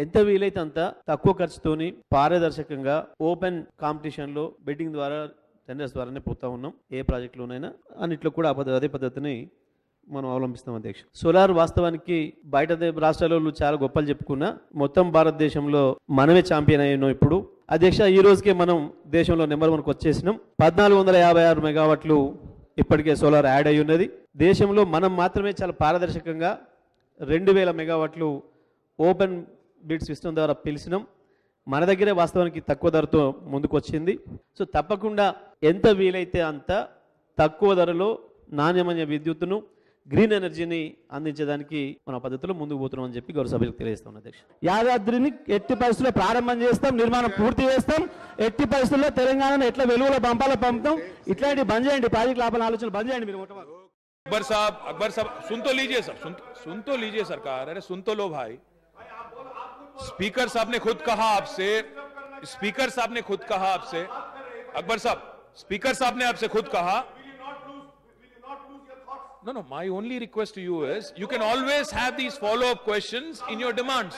ఎంత వీలైతే అంత తక్కువ ఖర్చుతోని పారదర్శకంగా ఓపెన్ కాంపిటీషన్లో బెట్టింగ్ ద్వారా టెండర్స్ ద్వారానే పోతా ఉన్నాం. ఏ ప్రాజెక్టులోనైనా అన్నిట్లో కూడా అదే పద్ధతిని మనం అవలంబిస్తాం అధ్యక్ష. సోలార్ వాస్తవానికి బయట రాష్ట్రాలలో చాలా గొప్పలు చెప్పుకున్నా మొత్తం భారతదేశంలో మనమే ఛాంపియన్ అయ్యాం. ఇప్పుడు అధ్యక్ష ఈ రోజుకే మనం దేశంలో నెంబర్ 1కు వచ్చేసినాం. 1456 మెగావాట్లు ఇప్పటికే సోలార్ యాడ్ అయి ఉన్నది. దేశంలో మనం మాత్రమే చాలా పారదర్శకంగా 2000 మెగావాట్లు ఓపెన్ బిడ్ సిస్టమ్ ద్వారా పిలిచినాం. మన దగ్గరే వాస్తవానికి తక్కువ ధరతో ముందుకు వచ్చింది. సో తప్పకుండా ఎంత వీలైతే అంత తక్కువ ధరలో నాణ్యమైన విద్యుత్తును గ్రీన్ ఎనర్జీని అందించడానికి మన పద్ధతిలో ముందుకు పోతున్నాం అని చెప్పి గౌరవ సభ్యులకు తెలియజేస్తాం అధ్యక్ష. యాదాద్రిని ఎట్టి పరిస్థితుల్లో ప్రారంభం చేస్తాం, నిర్మాణం పూర్తి చేస్తాం. ఎట్టి పరిస్థితుల్లో తెలంగాణను ఎట్లా వెలుగులో పంపుతాం. ఇట్లాంటి బంద్ చేయండి, ప్రాజెక్ట్ లాభాల ఆలోచనలు బంద్ చేయండి. మీరు अकबर साहब सुन तो लीजिए सर, सुन तो लीजिए सरकार, अरे सुन तो लो भाई। स्पीकर साहब ने खुद कहा आपसे, अकबर साहब स्पीकर साहब ने आपसे खुद कहा. No, my only request to you is you can always have these follow-up questions in your demands.